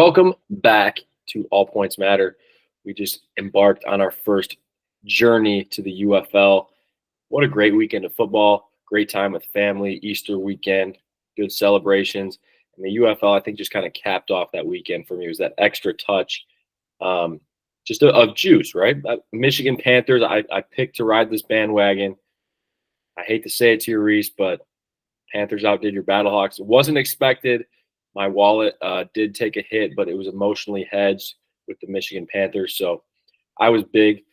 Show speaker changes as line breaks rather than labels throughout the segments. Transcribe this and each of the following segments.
Welcome back to All Points Matter. We just embarked on our first journey to the UFL. What a great weekend of football, great time with family, Easter weekend, good celebrations. And the UFL, I think, just kind of capped off that weekend for me. It was that extra touch, um, of juice, right? Michigan Panthers, I picked to ride this bandwagon. I hate to say it to you, Reese, but Panthers outdid your Battlehawks. It wasn't expected. My wallet did take a hit, but it was emotionally hedged with the Michigan Panthers. So I was big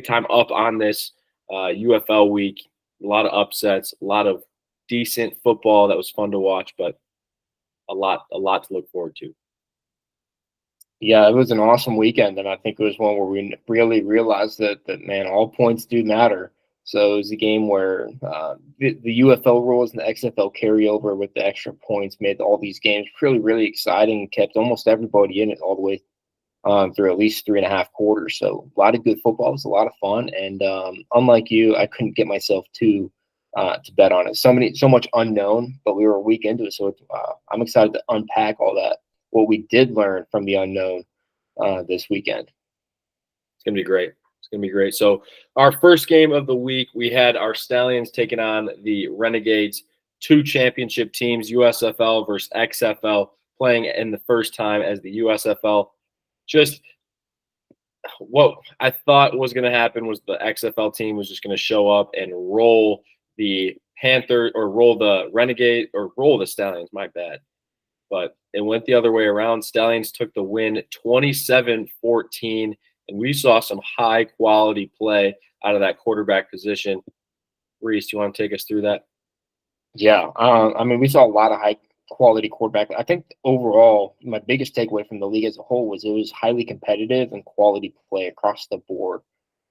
time up on this UFL week. A lot of upsets, a lot of decent football that was fun to watch, but a lot to look forward to.
Yeah, it was an awesome weekend, and I think it was one where we really realized that man, all points do matter. So it was a game where the UFL rules and the XFL carryover with the extra points made all these games really exciting and kept almost everybody in it all the way through at least 3.5 quarters. So a lot of good football. It was a lot of fun, and unlike you, I couldn't get myself to bet on it. So much unknown, but we were a week into it, so I'm excited to unpack all that what we did learn from the unknown this weekend.
It's gonna be great. It's gonna be great. So our first game of the week, we had our Stallions taking on the Renegades, two championship teams, USFL versus XFL, playing in the first time as the USFL. Just what I thought was going to happen was the XFL team was just going to show up and roll the Panther or roll the Renegade or roll the Stallions. My bad. But it went the other way around. Stallions took the win 27-14, and we saw some high quality play out of that quarterback position. Reese, do you want to take us through that?
Yeah, I mean, we saw a lot of high quality quarterback. I think overall, my biggest takeaway from the league as a whole was it was highly competitive and quality play across the board.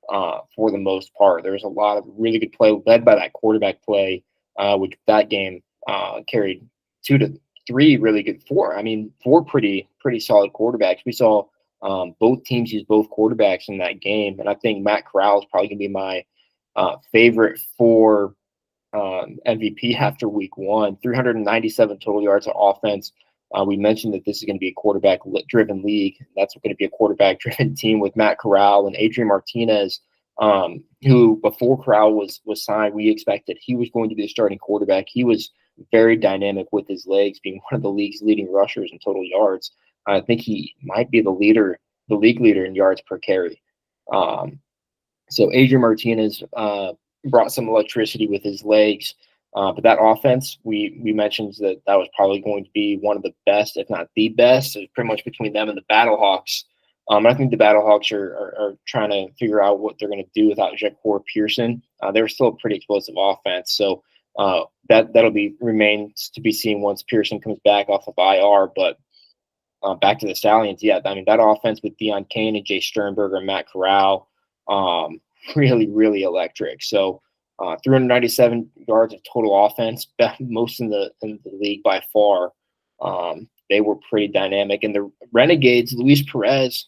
For the most part, there was a lot of really good play led by that quarterback play, which that game carried 2 to 3 really good four. I mean, four pretty solid quarterbacks. We saw both teams use both quarterbacks in that game, and I think Matt Corral is probably going to be my favorite for MVP after week one. 397 total yards of offense. We mentioned that this is going to be a quarterback-driven league. That's going to be a quarterback-driven team with Matt Corral and Adrian Martinez, who before Corral was signed, we expected he was going to be the starting quarterback. He was very dynamic with his legs, being one of the league's leading rushers in total yards. I think he might be the league leader in yards per carry. So Adrian Martinez brought some electricity with his legs. But that offense, we mentioned that was probably going to be one of the best, if not the best. It's pretty much between them and the Battlehawks. I think the Battlehawks are trying to figure out what they're going to do without Jacquor Pearson. They're still a pretty explosive offense, so that'll be remains to be seen once Pearson comes back off of IR. But back to the Stallions, yeah, I mean that offense with Deon Cain and Jay Sternberger and Matt Corral, really electric. So 397 yards of total offense, most in the league by far. They were pretty dynamic. And the Renegades, Luis Perez,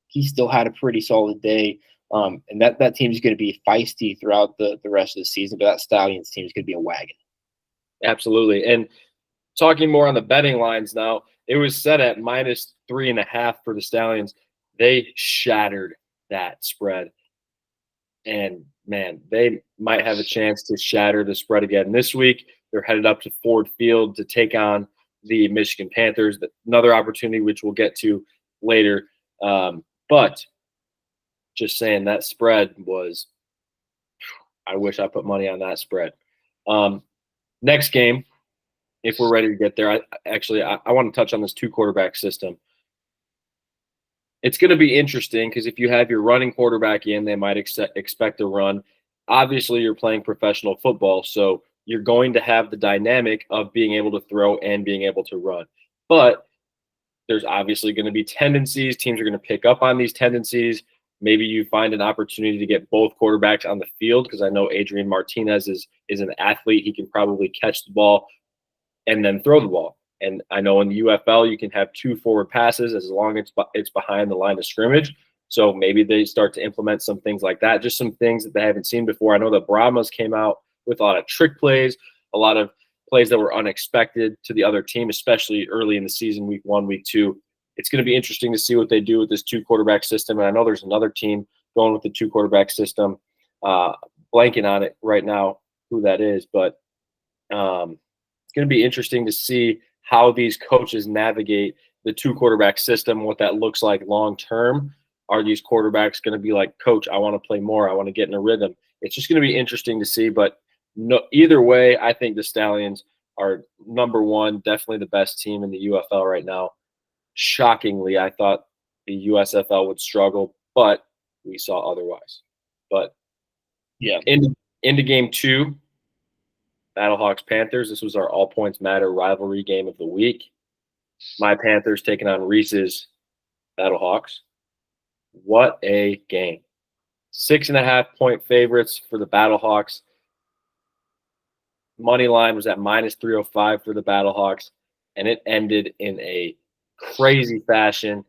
he still had a pretty solid day. And that team is going to be feisty throughout the rest of the season, but that Stallions team is going to be a wagon.
Absolutely. And talking more on the betting lines now, it was set at -3.5 for the Stallions. They shattered that spread. And man, they might have a chance to shatter the spread again this week. They're headed up to Ford Field to take on the Michigan Panthers. Another opportunity, which we'll get to later. But just saying that spread was, I wish I put money on that spread. Next game, if we're ready to get there, I want to touch on this two quarterback system. It's going to be interesting because if you have your running quarterback in, they might expect a run. Obviously, you're playing professional football, so you're going to have the dynamic of being able to throw and being able to run. But there's obviously going to be tendencies. Teams are going to pick up on these tendencies. Maybe you find an opportunity to get both quarterbacks on the field because I know Adrian Martinez is an athlete. He can probably catch the ball and then throw the ball. And I know in the UFL, you can have 2 forward passes as long as it's behind the line of scrimmage. So maybe they start to implement some things like that, just some things that they haven't seen before. I know the Brahmas came out with a lot of trick plays, a lot of plays that were unexpected to the other team, especially early in the season, week 1, week 2. it's going to be interesting to see what they do with this 2-quarterback system. And I know there's another team going with the 2-quarterback system. Blanking on it right now who that is, but it's going to be interesting to see how these coaches navigate the 2-quarterback system, what that looks like long term. Are these quarterbacks going to be like, Coach, I want to play more, I want to get in a rhythm? It's just going to be interesting to see. But no, either way, I think the Stallions are number one, definitely the best team in the UFL right now. Shockingly, I thought the USFL would struggle, but we saw otherwise. But
Yeah.
Into game 2, Battlehawks Panthers. This was our all points matter rivalry game of the week. My Panthers taking on Reese's Battlehawks. What a game. 6.5-point favorites for the Battlehawks. Money line was at -305 for the Battlehawks, and it ended in a crazy fashion.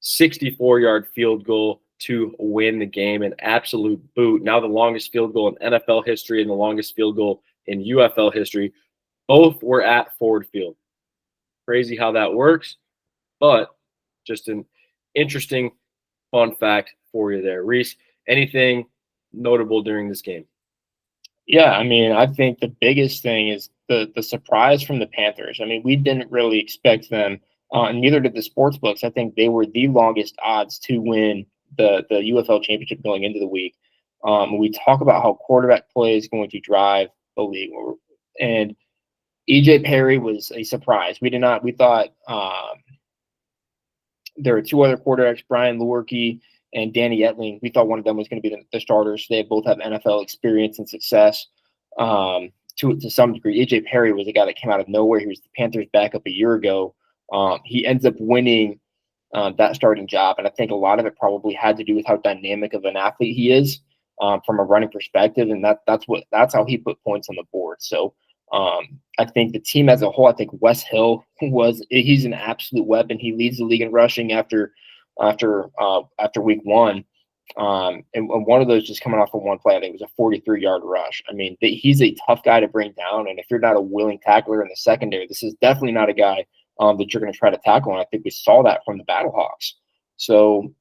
64-yard field goal to win the game, an absolute boot. Now the longest field goal in NFL history and the longest field goal in UFL history. Both were at Ford Field. Crazy how that works, but just an interesting fun fact for you there. Reese, anything notable during this game?
Yeah, I mean, I think the biggest thing is the surprise from the Panthers. I mean, we didn't really expect them, and neither did the sports books. I think they were the longest odds to win the UFL championship going into the week. We talk about how quarterback play is going to drive the league, and EJ Perry was a surprise. We thought there were 2 other quarterbacks, Brian Lewerke and Danny Etling. We thought one of them was going to be the starters. They both have NFL experience and success to some degree. EJ Perry was a guy that came out of nowhere. He was the Panthers' backup a year ago. He ends up winning that starting job, and I think a lot of it probably had to do with how dynamic of an athlete he is from a running perspective, and that's how he put points on the board. So I think the team as a whole, I think Wes Hill he's an absolute weapon. He leads the league in rushing after week 1. And one of those just coming off of one play, I think it was a 43-yard rush. I mean, he's a tough guy to bring down. And if you're not a willing tackler in the secondary, this is definitely not a guy that you're going to try to tackle. And I think we saw that from the Battlehawks. So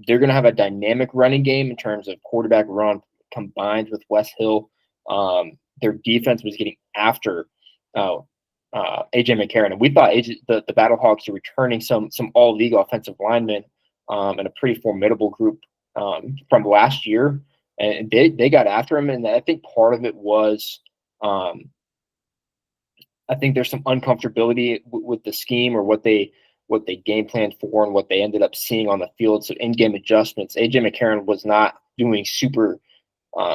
they're going to have a dynamic running game in terms of quarterback run combined with Wes Hill. Their defense was getting after AJ McCarron. And we thought the Battlehawks are returning some all-league offensive linemen and a pretty formidable group from last year. And they got after him. And I think part of it was I think there's some uncomfortability with the scheme or what they game planned for and what they ended up seeing on the field. So in-game adjustments. AJ McCarron was not doing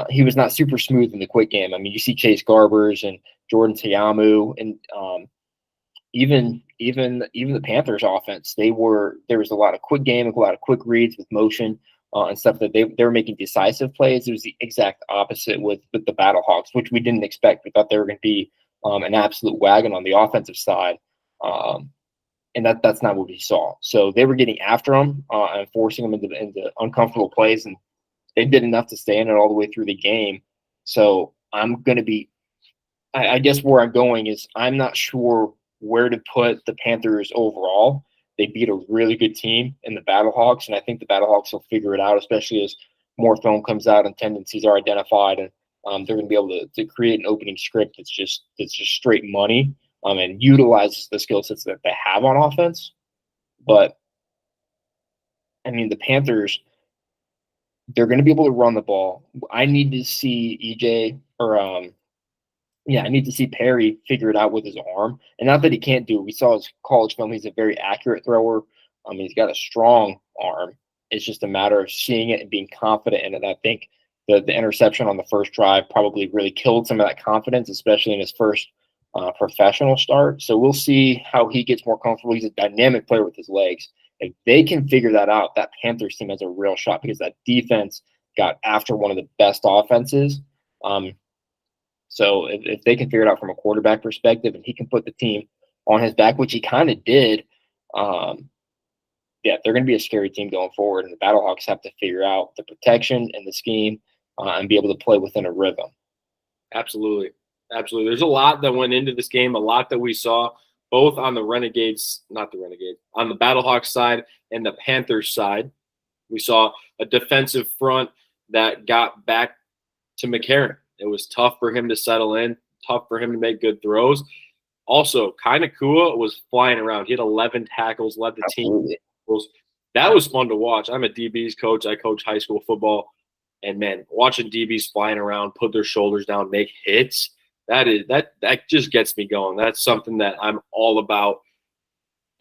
he was not super smooth in the quick game. I mean, you see Chase Garbers and Jordan Ta'amu and even the Panthers offense. There was a lot of quick game, a lot of quick reads with motion and stuff that they were making decisive plays. It was the exact opposite with the Battlehawks, which we didn't expect. We thought they were going to be an absolute wagon on the offensive side. And that's not what we saw. So they were getting after them and forcing them into uncomfortable plays, and they did enough to stay in it all the way through the game. So I'm going to be – I guess where I'm going is I'm not sure where to put the Panthers overall. They beat a really good team in the Battlehawks, and I think the Battlehawks will figure it out, especially as more film comes out and tendencies are identified, and they're going to be able to create an opening script that's just straight money and utilize the skill sets that they have on offense. But, I mean, the Panthers – they're going to be able to run the ball. I need to see I need to see Perry figure it out with his arm. And not that he can't do it. We saw his college film. He's a very accurate thrower. He's got a strong arm. It's just a matter of seeing it and being confident in it. I think the interception on the first drive probably really killed some of that confidence, especially in his first professional start. So we'll see how he gets more comfortable. He's a dynamic player with his legs. If they can figure that out, that Panthers team has a real shot because that defense got after one of the best offenses. So if they can figure it out from a quarterback perspective and he can put the team on his back, which he kind of did, they're going to be a scary team going forward. And the Battlehawks have to figure out the protection and the scheme and be able to play within a rhythm.
Absolutely. Absolutely. There's a lot that went into this game, a lot that we saw both on the Renegades, not the Renegades, on the Battlehawks side and the Panthers side. We saw a defensive front that got back to McCarron. It was tough for him to settle in, tough for him to make good throws. Also, kind of cool was flying around. He had 11 tackles, led the team. That was fun to watch. I'm a DBs coach. I coach high school football. And, man, watching DBs flying around, put their shoulders down, make hits, that just gets me going. That's something that I'm all about.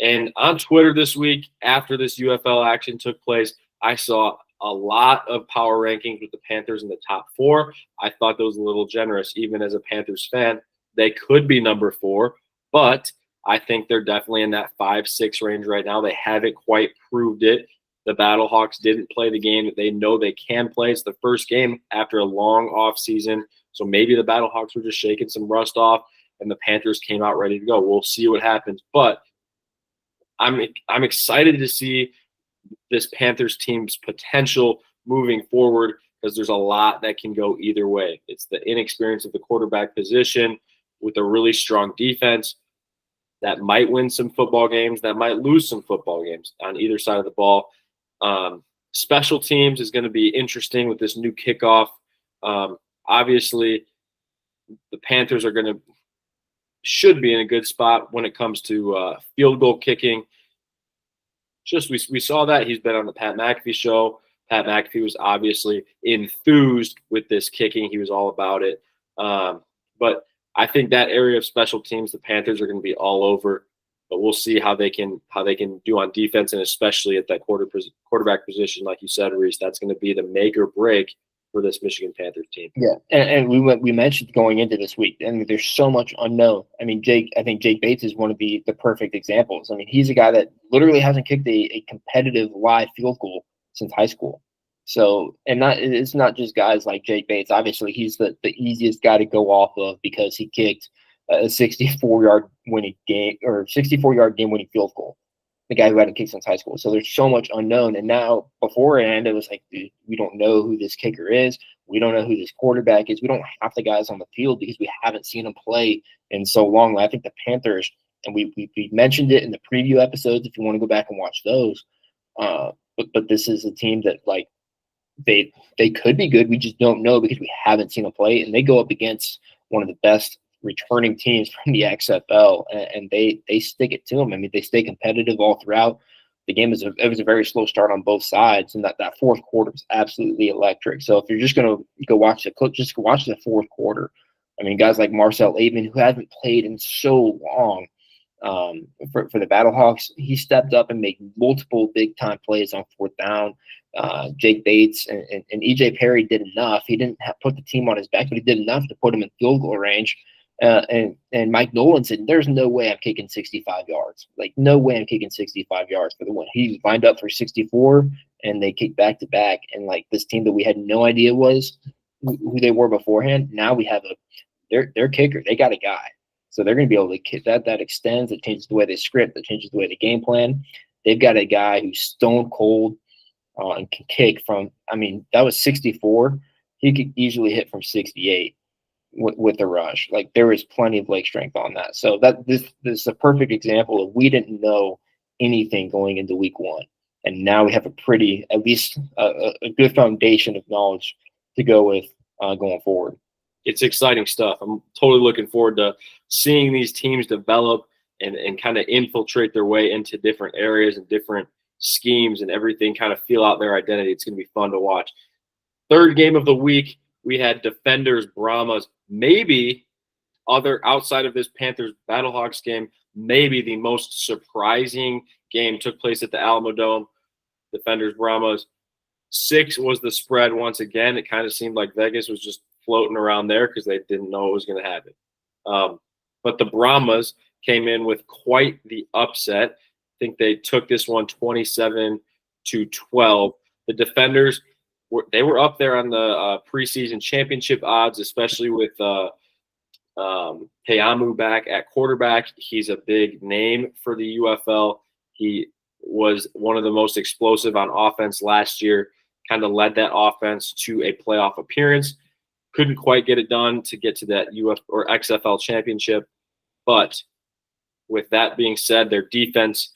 And on Twitter this week, after this UFL action took place, I saw a lot of power rankings with the Panthers in the top 4. I thought that was a little generous, even as a Panthers fan. They could be number 4, but I think they're definitely in that 5-6 range right now. They haven't quite proved it. The Battlehawks didn't play the game that they know they can play. It's the first game after a long off season. So maybe the Battlehawks were just shaking some rust off and the Panthers came out ready to go. We'll see what happens. But I'm excited to see this Panthers team's potential moving forward because there's a lot that can go either way. It's the inexperience of the quarterback position with a really strong defense that might win some football games, that might lose some football games on either side of the ball. Special teams is going to be interesting with this new kickoff. Obviously, the Panthers should be in a good spot when it comes to field goal kicking. Just we saw that. He's been on the Pat McAfee show. Pat McAfee was obviously enthused with this kicking. He was all about it. But I think that area of special teams, the Panthers are going to be all over. But we'll see how they can do on defense, and especially at that quarterback position, like you said, Reese. That's going to be the make or break for this Michigan Panthers team.
Yeah, and we mentioned going into this week, and there's so much unknown. I mean, I think Jake Bates is one of the perfect examples. I mean, he's a guy that literally hasn't kicked a competitive live field goal since high school. So, it's not just guys like Jake Bates. Obviously, he's the easiest guy to go off of because he kicked a 64-yard game-winning field goal. The guy who hadn't kicked since high school. So there's so much unknown. And now beforehand, it was like, dude, we don't know who this kicker is. We don't know who this quarterback is. We don't have the guys on the field because we haven't seen them play in so long. I think the Panthers, and we mentioned it in the preview episodes if you want to go back and watch those. But this is a team that, like, they could be good. We just don't know because we haven't seen them play. And they go up against one of the best returning teams from the XFL, and they stick it to them. I mean, they stay competitive all throughout. The game it was a very slow start on both sides, and that fourth quarter was absolutely electric. So if you're just going to go watch the clip, just go watch the fourth quarter. I mean, guys like Marcel Aitman, who hasn't played in so long for the Battlehawks, he stepped up and made multiple big-time plays on fourth down. Jake Bates and E.J. Perry did enough. He didn't put the team on his back, but he did enough to put him in field goal range. And Mike Nolan said, there's no way I'm kicking 65 yards. Like, no way I'm kicking 65 yards for the win. He lined up for 64, and they kicked back to back. And, like, this team that we had no idea was who they were beforehand, now we have their kicker. They got a guy. So they're going to be able to kick that. That extends. It changes the way they script. It changes the way they game plan. They've got a guy who's stone cold and can kick from, I mean, that was 64. He could easily hit from 68. With the rush. Like, there is plenty of leg strength on that. So this is a perfect example of we didn't know anything going into week one. And now we have at least a good foundation of knowledge to go with going forward.
It's exciting stuff. I'm totally looking forward to seeing these teams develop and kind of infiltrate their way into different areas and different schemes and everything, kind of feel out their identity. It's going to be fun to watch. Third game of the week, we had Defenders Brahmas. Maybe outside of this Panthers Battlehawks game, maybe the most surprising game took place at the Alamo Dome. Defenders Brahmas 6 was the spread once again. It kind of seemed like Vegas was just floating around there because they didn't know what was going to happen. But the Brahmas came in with quite the upset. I think they took this one 27-12. The Defenders, they were up there on the preseason championship odds, especially with Te'amu back at quarterback. He's a big name for the UFL. He was one of the most explosive on offense last year, kind of led that offense to a playoff appearance. Couldn't quite get it done to get to that UF or XFL championship, but with that being said, their defense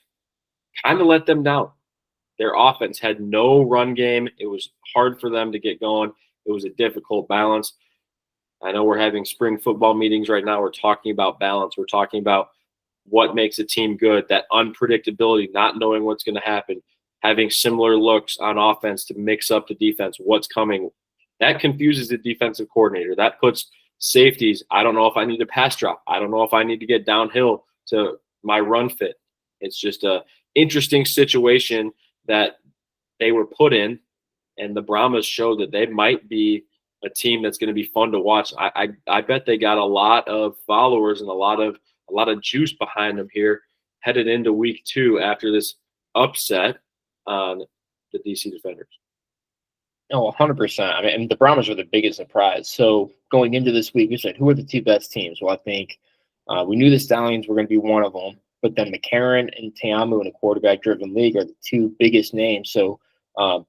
kind of let them down. Their offense had no run game. It was hard for them to get going. It was a difficult balance. I know we're having spring football meetings right now. We're talking about balance. We're talking about what makes a team good, that unpredictability, not knowing what's going to happen, having similar looks on offense to mix up the defense, what's coming. That confuses the defensive coordinator. That puts safeties. I don't know if I need to pass drop. I don't know if I need to get downhill to my run fit. It's just a interesting situation that they were put in, and the Brahmas showed that they might be a team that's going to be fun to watch. I bet they got a lot of followers and a lot of juice behind them here headed into week 2 after this upset on the DC Defenders.
Oh, 100%. I mean, and the Brahmas are the biggest surprise. So going into this week, we said, who are the 2 best teams? Well, I think we knew the Stallions were going to be one of them, but then McCarron and Te'amu in a quarterback-driven league are the 2 biggest names. So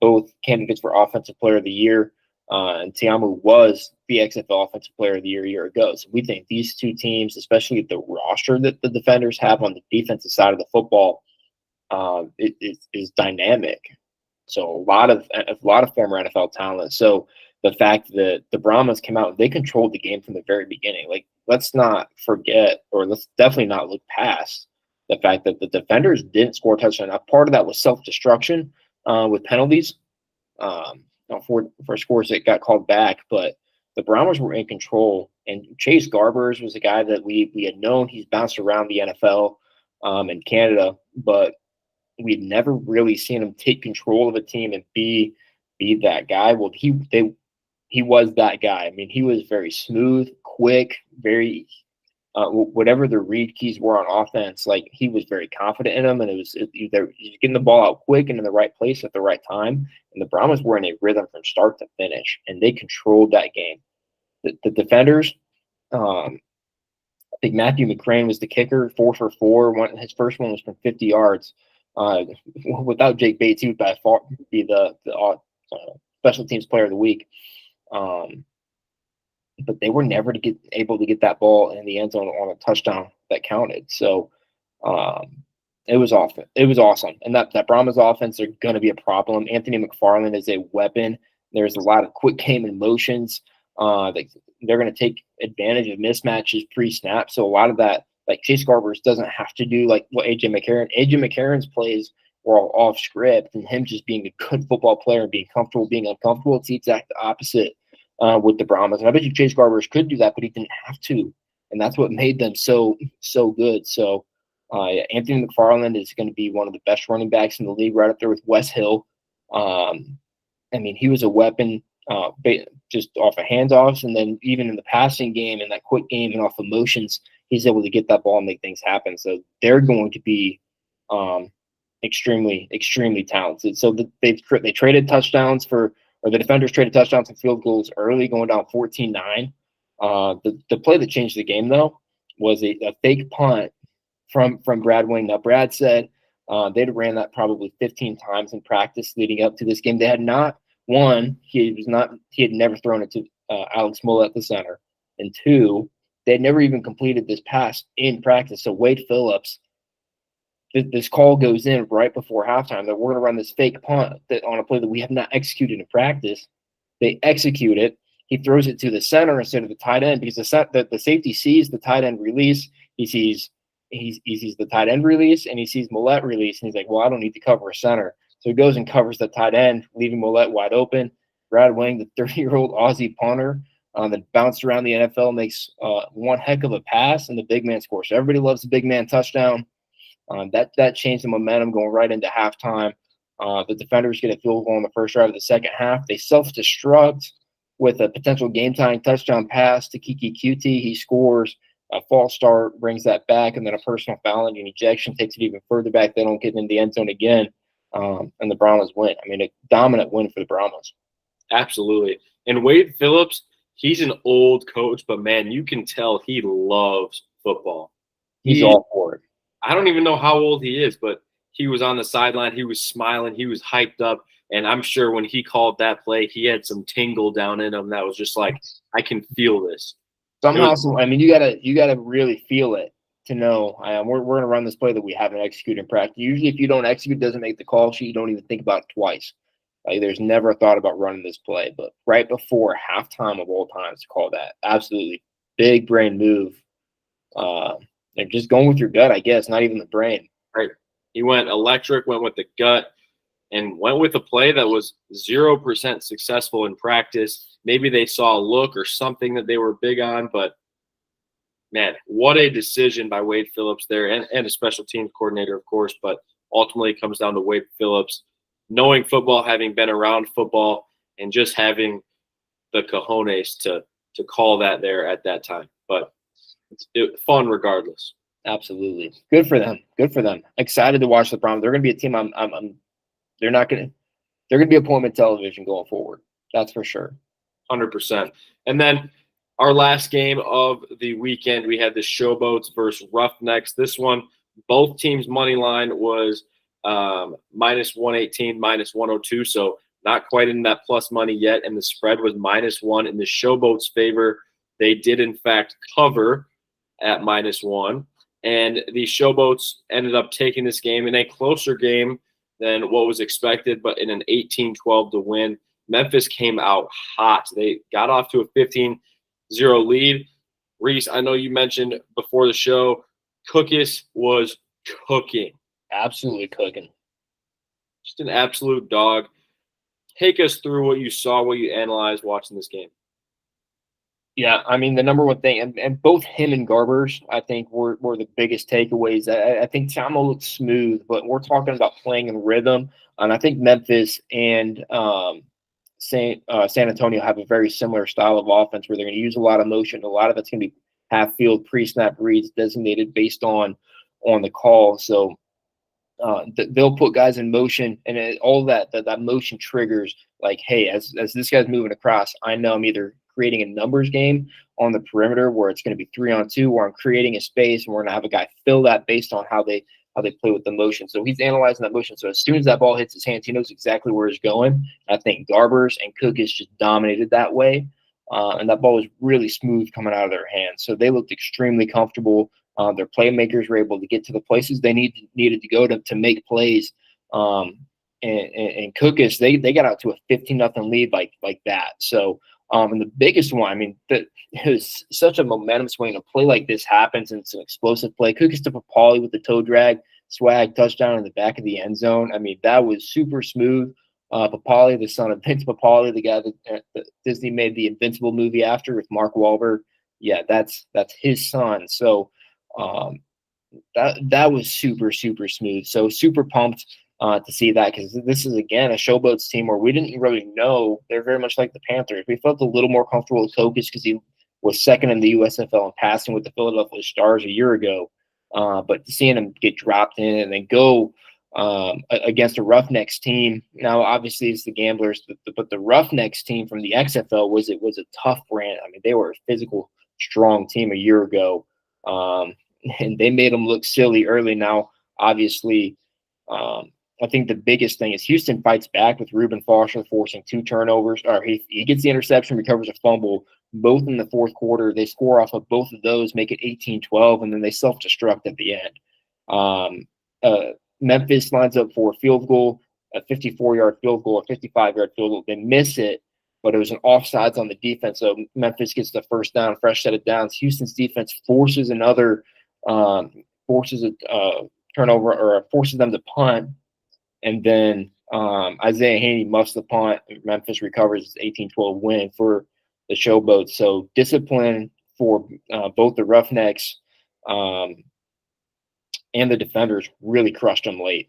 both candidates for Offensive Player of the Year, and Te'amu was the XFL Offensive Player of the Year a year ago. So we think these 2 teams, especially the roster that the Defenders have on the defensive side of the football, is dynamic. So a lot of former NFL talent. So the fact that the Brahmas came out, they controlled the game from the very beginning. Like, let's not forget, or let's definitely not look past the fact that the Defenders didn't score a touchdown. Now, part of that was self-destruction with penalties for scores that got called back, but the Brahmas were in control. And Chase Garbers was a guy that we had known. He's bounced around the NFL and Canada, but we'd never really seen him take control of a team and be that guy. Well, he was that guy. I mean, he was very smooth, quick, very whatever the read keys were on offense, like, he was very confident in them, and he's getting the ball out quick and in the right place at the right time. And the Brahmas were in a rhythm from start to finish, and they controlled that game. The Defenders, I think Matthew McCrane was the kicker, 4 for 4. His first one was from 50 yards. Without Jake Bates, he would by far be the special teams player of the week. But they were never able to get that ball in the end zone on a touchdown that counted. So it was awesome. It was awesome. And that Brahmas offense are going to be a problem. Anthony McFarland is a weapon. There's a lot of quick game and motions. They're going to take advantage of mismatches pre-snap. So a lot of that, like, Chase Garbers doesn't have to do like what AJ McCarron's plays were all off script, and him just being a good football player and being comfortable being uncomfortable. It's the exact opposite with the Brahmas. And I bet you Chase Garbers could do that, but he didn't have to. And that's what made them so good. So Anthony McFarland is going to be one of the best running backs in the league, right up there with Wes Hill. I mean, he was a weapon just off of handoffs, and then even in the passing game and that quick game and off of motions, he's able to get that ball and make things happen. So they're going to be extremely, extremely talented. So they traded touchdowns the Defenders traded touchdowns and field goals early, going down 14-9. The play that changed the game, though, was a fake punt from Brad Wing. Now, Brad said they'd ran that probably 15 times in practice leading up to this game. They had not one. He had never thrown it to Alex Mollett, the center, and 2, they had never even completed this pass in practice. So Wade Phillips, this call goes in right before halftime that we're going to run this fake punt on a play that we have not executed in practice. They execute it. He throws it to the center instead of the tight end because the safety sees the tight end release. He sees the tight end release, and he sees Mollett release, and he's like, well, I don't need to cover a center. So he goes and covers the tight end, leaving Mollett wide open. Brad Wing, the 30-year-old Aussie punter that bounced around the NFL, makes one heck of a pass, and the big man scores. So everybody loves the big man touchdown. That changed the momentum going right into halftime. The Defenders get a field goal in the first drive of the second half. They self-destruct with a potential game-tying touchdown pass to Kiki Cutie. He scores. A false start brings that back, and then a personal foul and an ejection takes it even further back. They don't get in the end zone again, and the Brahmas win. I mean, a dominant win for the Brahmas.
Absolutely. And Wade Phillips, he's an old coach, but, man, you can tell he loves football.
He's all for it.
I don't even know how old he is, but he was on the sideline. He was smiling. He was hyped up. And I'm sure when he called that play, he had some tingle down in him that was just like, I can feel this.
Somehow, I mean, you gotta really feel it to know we're going to run this play that we haven't executed in practice. Usually, if you don't execute, doesn't make the call sheet, you don't even think about it twice. Like, there's never a thought about running this play. But right before halftime of all times to call that, absolutely big brain move. And just going with your gut, I guess, not even the brain.
Right. He went electric, went with the gut, and went with a play that was 0% successful in practice. Maybe they saw a look or something that they were big on, but man, what a decision by Wade Phillips there, and a special teams coordinator, of course, but ultimately it comes down to Wade Phillips knowing football, having been around football, and just having the cojones to call that there at that time. But it's fun regardless.
Absolutely. Good for them. Good for them. Excited to watch the Browns. They're going to be a team they're going to be appointment television going forward. That's for sure.
100%. And then our last game of the weekend, we had the Showboats versus Roughnecks. This one, both teams' money line was minus 118, minus 102. So not quite in that plus money yet. And the spread was -1 in the Showboats' favor. They did, in fact, cover at -1. And the Showboats ended up taking this game in a closer game than what was expected, but in an 18-12 to win. Memphis came out hot. They got off to a 15-0 lead. Reese, I know you mentioned before the show, Cookus was cooking.
Absolutely cooking.
Just an absolute dog. Take us through what you saw, what you analyzed watching this game.
Yeah, I mean, the number one thing, and both him and Garbers, I think, were the biggest takeaways. I think Chamo looked smooth, but we're talking about playing in rhythm. And I think Memphis and San Antonio have a very similar style of offense where they're going to use a lot of motion. A lot of it's going to be half-field pre-snap reads designated based on the call. So they'll put guys in motion, and all that motion triggers like, hey, as this guy's moving across, I know I'm either creating a numbers game on the perimeter where it's going to be 3-on-2, or I'm creating a space and we're going to have a guy fill that based on how they play with the motion. So he's analyzing that motion. So as soon as that ball hits his hands, he knows exactly where it's going. I think Garbers and Cookus just dominated that way. And that ball was really smooth coming out of their hands. So they looked extremely comfortable. Their playmakers were able to get to the places they needed to go to make plays. And Cookus, they got out to a 15-0 lead like that. So and the biggest one, I mean, it was such a momentum swing. A play like this happens, and it's an explosive play. Cookus to Papali with the toe drag, swag, touchdown in the back of the end zone. I mean, that was super smooth. Papali, the son of Vince Papali, the guy that Disney made the Invincible movie after with Mark Wahlberg. Yeah, that's his son. So that was super, super smooth. So super pumped to see that, because this is, again, a Showboats team where we didn't really know. They're very much like the Panthers. We felt a little more comfortable with Cookus because he was second in the USFL in passing with the Philadelphia Stars a year ago. But seeing him get dropped in and then go against a Roughnecks team, now obviously it's the Gamblers, but the Roughnecks team from the XFL was a tough brand. I mean, they were a physical, strong team a year ago, and they made them look silly early. Now, obviously, I think the biggest thing is Houston fights back with Reuben Foster forcing 2 turnovers. Or he gets the interception, recovers a fumble, both in the fourth quarter. They score off of both of those, make it 18-12, and then they self-destruct at the end. Memphis lines up for a field goal, a 54-yard field goal, a 55-yard field goal. They miss it, but it was an offsides on the defense. So Memphis gets the first down, fresh set of downs. Houston's defense forces another forces a turnover, or forces them to punt. And then Isaiah Haney muffs the punt. Memphis recovers 18-12 win for the Showboats. So discipline for both the Roughnecks and the defenders really crushed them late.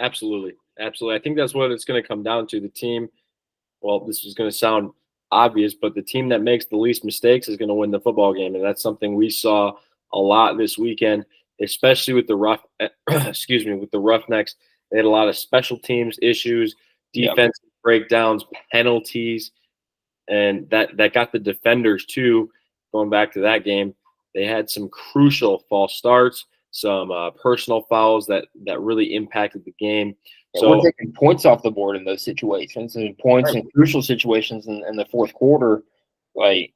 Absolutely. Absolutely. I think that's what it's going to come down to. The team, well, this is going to sound obvious, but the team that makes the least mistakes is going to win the football game. And that's something we saw a lot this weekend, especially with the Roughnecks. They had a lot of special teams issues, defensive breakdowns, penalties, and that got the defenders too. Going back to that game, they had some crucial false starts, some personal fouls that really impacted the game. So
we're taking points off the board in those situations, and points in crucial situations in the fourth quarter. Like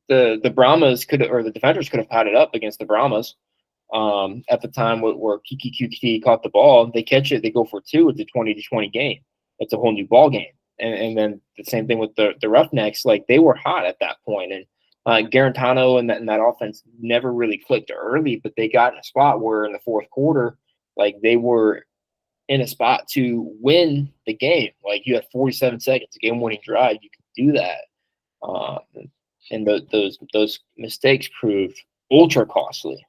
the Brahmas or the defenders could have had it up against the Brahmas at the time where Kiki QT caught the ball. They catch it, they go for two. It's a 20-20 game. It's a whole new ball game. And then the same thing with the Roughnecks. Like, they were hot at that point, and Garantano and that offense never really clicked early, but they got in a spot where in the fourth quarter, like, they were in a spot to win the game. Like, you had 47 seconds, game-winning drive. You could do that. And those mistakes proved ultra costly.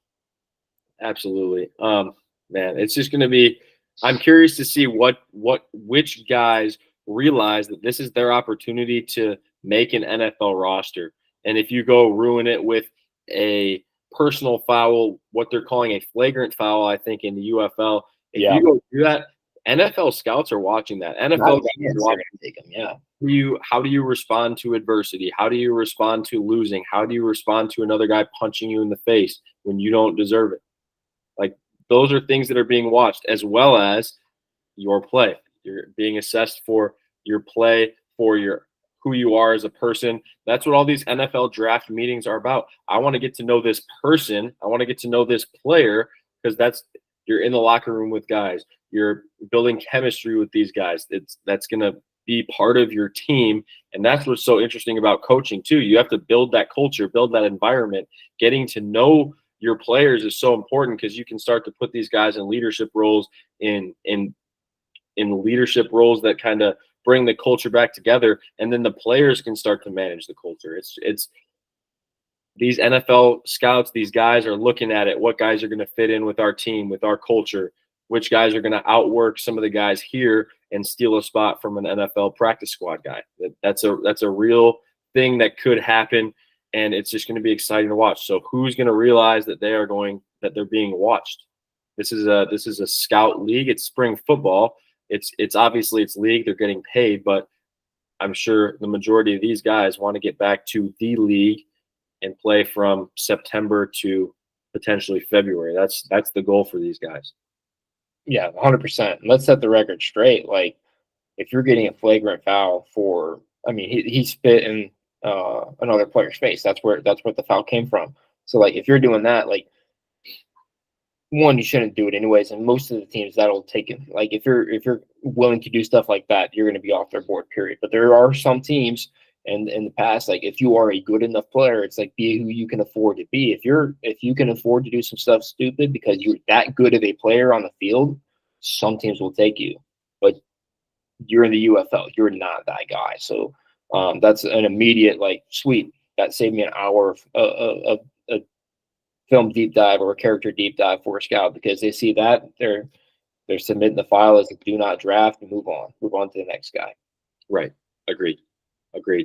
Absolutely. Man, it's just going to be, I'm curious to see which guys realize that this is their opportunity to make an NFL roster. And if you go ruin it with a personal foul, what they're calling a flagrant foul, I think in the UFL, if you go do that, NFL scouts are watching that. NFL guys are watching.
Take them, yeah.
How do you respond to adversity? How do you respond to losing? How do you respond to another guy punching you in the face when you don't deserve it? Like, those are things that are being watched, as well as your play. You're being assessed for your play, for who you are as a person. That's what all these NFL draft meetings are about. I want to get to know this person. I want to get to know this player, because you're in the locker room with guys. You're building chemistry with these guys. That's going to be part of your team. And that's what's so interesting about coaching too. You have to build that culture, build that environment. Getting to know your players is so important, because you can start to put these guys in leadership roles, in leadership roles that kind of bring the culture back together. And then the players can start to manage the culture. It's these NFL scouts, these guys are looking at it. What guys are going to fit in with our team, with our culture? Which guys are going to outwork some of the guys here and steal a spot from an NFL practice squad guy? That's a real thing that could happen, and it's just going to be exciting to watch. So who's going to realize that they're being watched? This is a scout league. It's spring football. It's obviously it's league. They're getting paid, but I'm sure the majority of these guys want to get back to the league and play from September to potentially February. That's the goal for these guys.
Yeah, 100%. Let's set the record straight. Like, if you're getting a flagrant foul he spit in another player's face. That's where the foul came from. So, like, if you're doing that, like, one, you shouldn't do it anyways. And most of the teams, that'll take it. Like, if you're willing to do stuff like that, you're going to be off their board, period. But there are some teams, and in the past, like, if you are a good enough player, it's like, be who you can afford to be. If you can afford to do some stuff stupid because you're that good of a player on the field, some teams will take you. But you're in the UFL, you're not that guy. So that's an immediate, like, sweet. That saved me an hour of a film deep dive or a character deep dive for a scout, because they see that they're submitting the file as a do not draft and move on to the next guy.
Right. Agreed.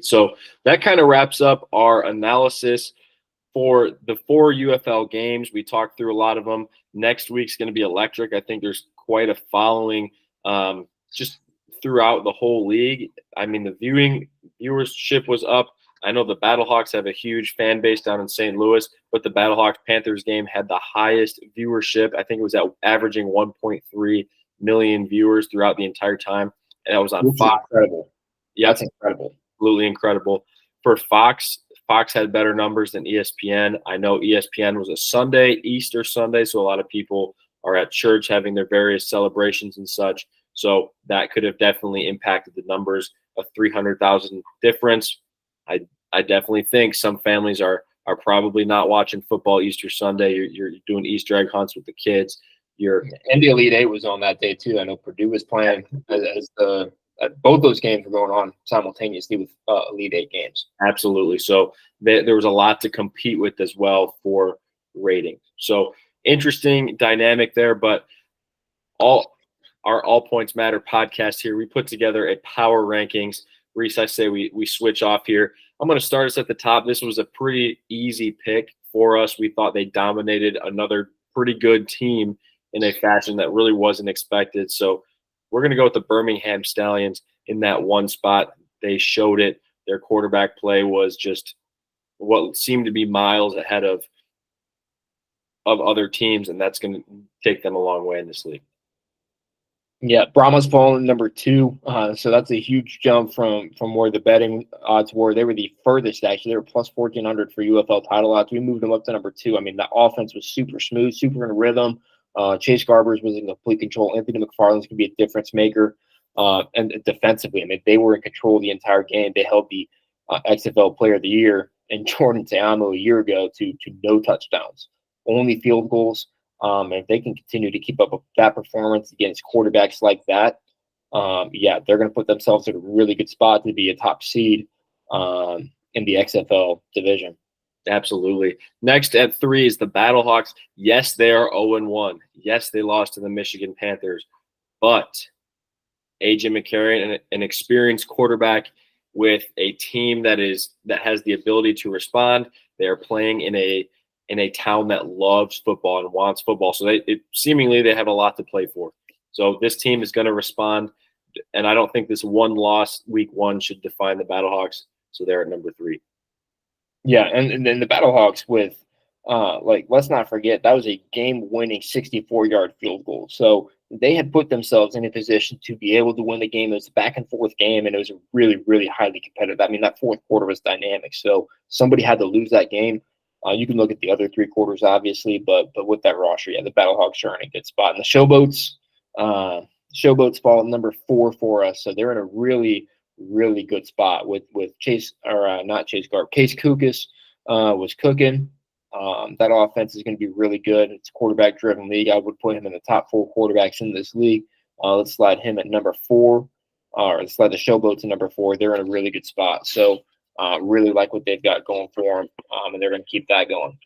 So that kind of wraps up our analysis for the 4 UFL games. We talked through a lot of them. Next week's going to be electric. I think there's quite a following just throughout the whole league. I mean, the viewership was up. I know the Battlehawks have a huge fan base down in St. Louis, but the Battlehawks-Panthers game had the highest viewership. I think it was averaging 1.3 million viewers throughout the entire time. And that was on Fox.
Incredible.
Yeah,
that's incredible.
Absolutely incredible. For Fox had better numbers than ESPN. I know ESPN was a Easter Sunday, so a lot of people are at church having their various celebrations and such. So that could have definitely impacted the numbers. A 300,000 difference. I definitely think some families are probably not watching football Easter Sunday. You're doing Easter egg hunts with the kids.
And the Elite Eight was on that day too. I know Purdue was playing as both those games were going on simultaneously with Elite Eight games.
Absolutely. So there was a lot to compete with as well for ratings. So interesting dynamic there, but our All Points Matter podcast here, we put together a power rankings. Reese, I say we switch off here. I'm going to start us at the top. This was a pretty easy pick for us. We thought they dominated another pretty good team in a fashion that really wasn't expected. So we're going to go with the Birmingham Stallions in that one spot. They showed it. Their quarterback play was just what seemed to be miles ahead of other teams, and that's going to take them a long way in this league.
Yeah, Brahma's fallen number 2, so that's a huge jump from where the betting odds were. They were the furthest, actually. They were plus 1,400 for UFL title odds. We moved them up to number 2. I mean, that offense was super smooth, super in rhythm. Chase Garbers was in complete control. Anthony McFarland's going to be a difference maker. And defensively, I mean, they were in control the entire game. They held the XFL Player of the Year and Jordan Teamo a year ago to no touchdowns, only field goals. And if they can continue to keep up with that performance against quarterbacks like that, yeah, they're going to put themselves in a really good spot to be a top seed in the XFL division.
Absolutely. Next at 3 is the Battlehawks. Yes, they are 0-1. Yes, they lost to the Michigan Panthers, but AJ McCarron, an experienced quarterback with a team that has the ability to respond. They are playing in a town that loves football and wants football. So seemingly they have a lot to play for. So this team is going to respond, and I don't think this one loss week 1 should define the Battlehawks. So they're at number 3.
Yeah, and then the Battlehawks with let's not forget that was a game-winning 64-yard field goal. So they had put themselves in a position to be able to win the game. It was a back-and-forth game, and it was really, really highly competitive. I mean, that fourth quarter was dynamic. So somebody had to lose that game. You can look at the other 3 quarters, obviously, but with that roster, yeah, the Battlehawks are in a good spot. And the Showboats fall at number 4 for us, so they're in a really, really good spot with Chase not Chase Garb. Case Kukas was cooking. That offense is going to be really good. It's a quarterback-driven league. I would put him in the top 4 quarterbacks in this league. Let's slide him at number 4, or let's slide the Showboats at number 4. They're in a really good spot. So really like what they've got going for them, and they're going to keep that going.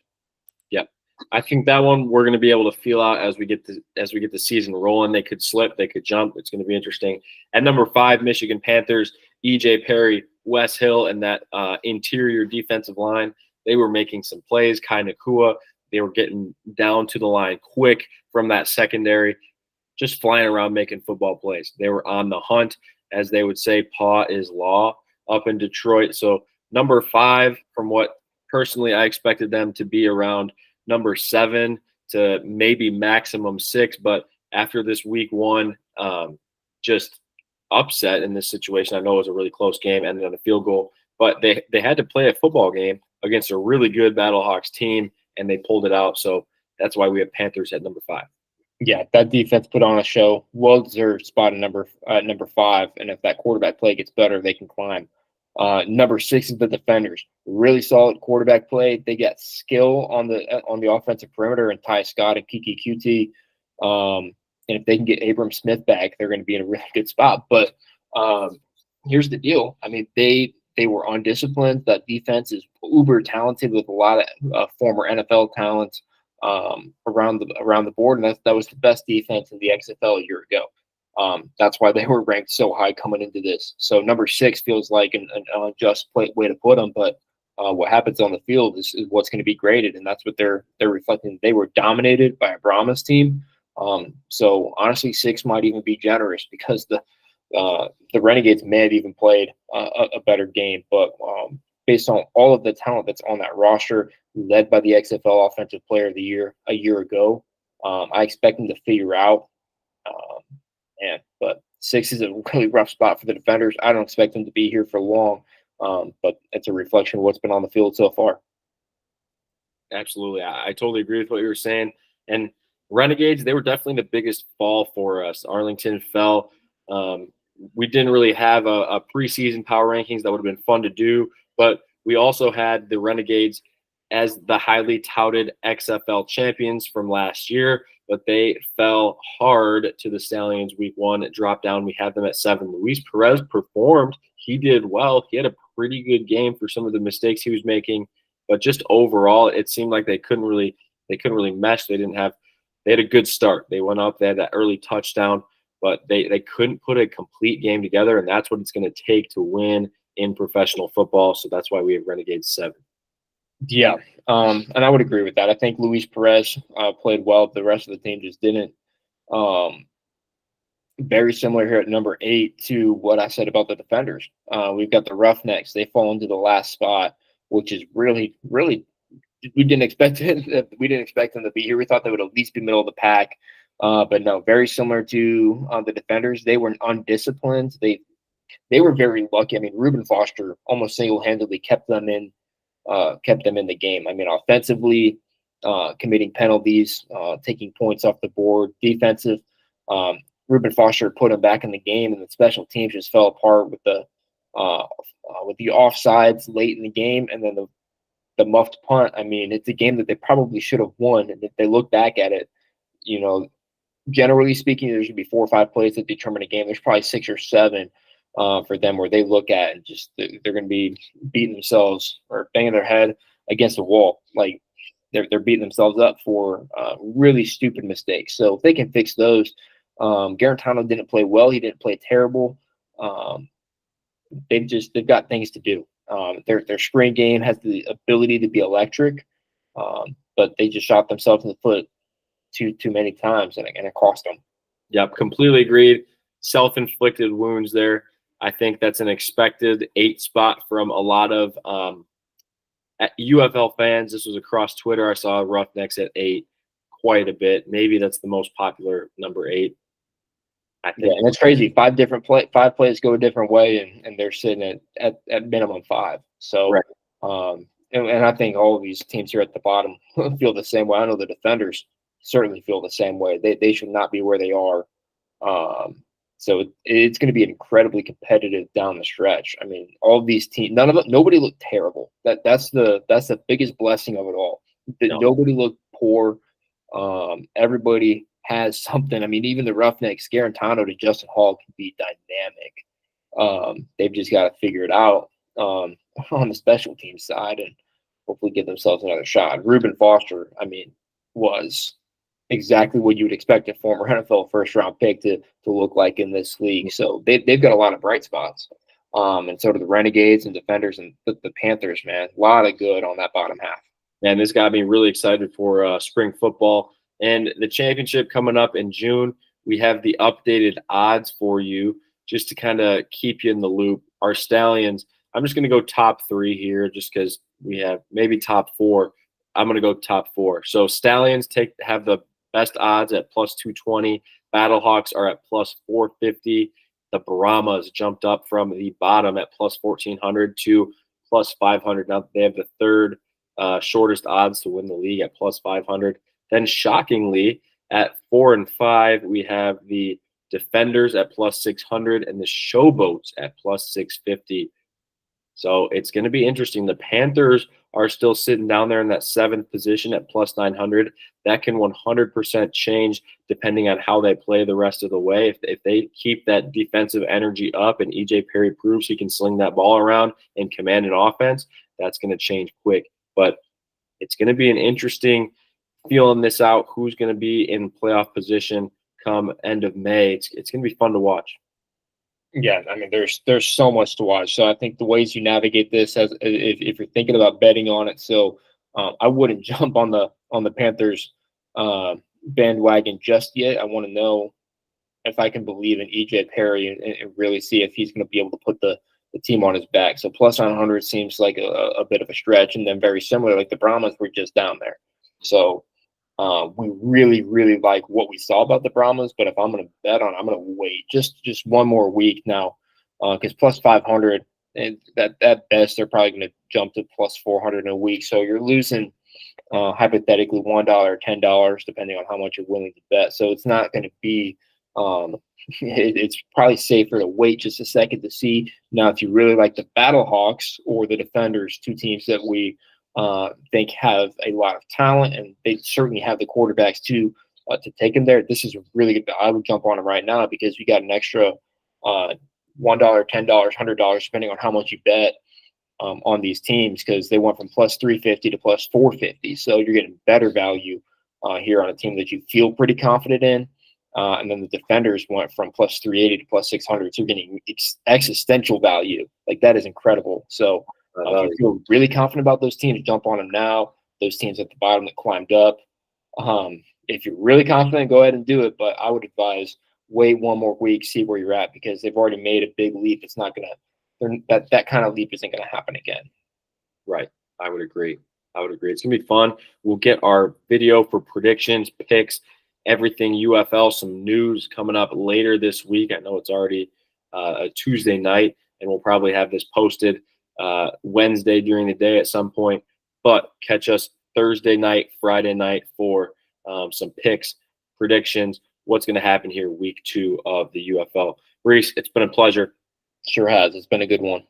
Yep, I think that one we're going to be able to feel out as we get the season rolling. They could slip, they could jump. It's going to be interesting. At number 5, Michigan Panthers, EJ Perry, Wes Hill, and that interior defensive line. They were making some plays. Kai Nakua, they were getting down to the line quick from that secondary, just flying around making football plays. They were on the hunt, as they would say. Paw is law up in Detroit. So number 5, from what personally I expected them to be around number 7 to maybe maximum 6. But after this week 1, just upset in this situation. I know it was a really close game, ended on a field goal, but they had to play a football game against a really good Battlehawks team, and they pulled it out. So that's why we have Panthers at number 5.
Yeah, that defense put on a show. Well-deserved spot at number 5, and if that quarterback play gets better, they can climb. Number 6 is the Defenders. Really solid quarterback play. They got skill on the offensive perimeter, and Ty Scott and Kiki QT. And if they can get Abram Smith back, they're going to be in a really good spot. But here's the deal. I mean, they were undisciplined. That defense is uber talented with a lot of former NFL talent around the board, and that was the best defense in the XFL a year ago. That's why they were ranked so high coming into this. So number 6 feels like an unjust way to put them, but what happens on the field is what's going to be graded, and that's what they're reflecting. They were dominated by a Brahmas team. So honestly, 6 might even be generous because the Renegades may have even played a better game, but based on all of the talent that's on that roster, led by the XFL Offensive Player of the Year a year ago, I expect them to figure out. But 6 is a really rough spot for the Defenders. I don't expect them to be here for long, but it's a reflection of what's been on the field so far.
Absolutely. I totally agree with what you were saying. And Renegades, they were definitely the biggest fall for us. Arlington fell. We didn't really have a preseason power rankings that would have been fun to do, but we also had the Renegades as the highly touted XFL champions from last year, but they fell hard to the Stallions week 1. It dropped down. We had them at 7. Luis Perez performed. He did well. He had a pretty good game for some of the mistakes he was making, but just overall, it seemed like they couldn't really mesh. They had a good start. They went up. They had that early touchdown, but they couldn't put a complete game together, and that's what it's going to take to win in professional football. So that's why we have Renegades 7.
Yeah, and I would agree with that. I think Luis Perez played well. The rest of the team just didn't. Very similar here at number 8 to what I said about the Defenders. We've got the Roughnecks. They fall into the last spot, which is really, really we didn't expect them to be here. We thought they would at least be middle of the pack. But no, very similar to the Defenders. They were undisciplined. They were very lucky. I mean, Reuben Foster almost single-handedly kept them in the game. I mean, offensively, committing penalties, taking points off the board. Defensive, Reuben Foster put them back in the game, and the special teams just fell apart with the offsides late in the game, and then the muffed punt. I mean, it's a game that they probably should have won. And if they look back at it, you know, generally speaking, there should be 4 or 5 plays that determine a game. There's probably 6 or 7 for them where they look at and just they're going to be beating themselves or banging their head against the wall. Like they're beating themselves up for really stupid mistakes. So if they can fix those, Garantano didn't play well. He didn't play terrible. They've got things to do. Their spring game has the ability to be electric, but they just shot themselves in the foot too many times, and it cost them.
Yep, completely agreed. Self-inflicted wounds there. I think that's an expected 8 spot from a lot of UFL fans. This was across Twitter. I saw Roughnecks at 8 quite a bit. Maybe that's the most popular number 8. I think.
Yeah, and it's crazy. 5 plays go a different way, and they're sitting at minimum 5. So,
right.
And I think all of these teams here at the bottom feel the same way. I know the Defenders certainly feel the same way. They should not be where they are. So it's going to be incredibly competitive down the stretch. I mean, all of these teams, nobody looked terrible. That's the biggest blessing of it all.
No.
Nobody looked poor. Everybody has something. I mean, even the Roughnecks, Garantano to Justin Hall can be dynamic. They've just got to figure it out on the special team side and hopefully give themselves another shot. Reuben Foster, I mean, was exactly what you would expect a former NFL first-round pick to look like in this league. So they've got a lot of bright spots. And so do the Renegades and Defenders and the Panthers, man. A lot of good on that bottom half.
Man, this got me really excited for spring football. And the championship coming up in June, we have the updated odds for you just to kind of keep you in the loop. Our Stallions, I'm just going to go top 3 here just because we have maybe top 4. I'm going to go top 4. So Stallions have the best odds at plus 220. Battlehawks are at plus 450. The Brahmas jumped up from the bottom at plus 1,400 to plus 500. Now they have the third shortest odds to win the league at plus 500. Then shockingly, at 4 and 5, we have the Defenders at plus 600 and the Showboats at plus 650. So it's going to be interesting. The Panthers are still sitting down there in that 7th position at plus 900. That can 100% change depending on how they play the rest of the way. If they keep that defensive energy up and EJ Perry proves he can sling that ball around and command an offense, that's going to change quick. But it's going to be an interesting feeling this out. Who's going to be in playoff position come end of May? It's going to be fun to watch.
Yeah, I mean, there's so much to watch. So I think the ways you navigate this, if you're thinking about betting on it, so I wouldn't jump on the Panthers bandwagon just yet. I want to know if I can believe in EJ Perry and really see if he's going to be able to put the team on his back. So plus 900 seems like a bit of a stretch, and then very similar, like the Brahmas were just down there. So we really, really like what we saw about the Brahmas, but if I'm going to bet on, I'm going to wait just one more week now, because plus 500, and that best they're probably going to jump to plus 400 in a week. So you're losing hypothetically $1 or $10 depending on how much you're willing to bet. So it's not going to be. It's probably safer to wait just a second to see. Now, if you really like the Battlehawks or the Defenders, 2 teams that we think have a lot of talent, and they certainly have the quarterbacks to take them there. This is a really good. I would jump on them right now because you got an extra $1, $10, $100, depending on how much you bet on these teams, because they went from plus 350 to plus 450. So you're getting better value here on a team that you feel pretty confident in. And then the Defenders went from plus 380 to plus 600. So you're getting existential value. Like, that is incredible. So if you feel really confident about those teams, jump on them now. Those teams at the bottom that climbed up. If you're really confident, go ahead and do it. But I would advise wait one more week, see where you're at, because they've already made a big leap. It's not going to – that kind of leap isn't going to happen again.
Right. I would agree. It's going to be fun. We'll get our video for predictions, picks, everything UFL, some news coming up later this week. I know it's already a Tuesday night, and we'll probably have this posted Wednesday during the day at some point. But catch us Thursday night, Friday night for some picks, predictions, what's going to happen here week 2 of the UFL. Reese, it's been a pleasure.
Sure has. It's been a good one.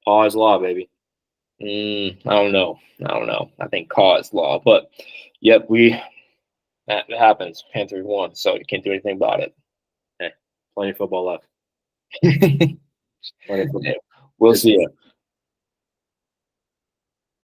Pause law, baby.
I don't know. I think cause law, but yep, that happens. Panthers won, so you can't do anything about it.
Hey, plenty of football left.
We'll see you.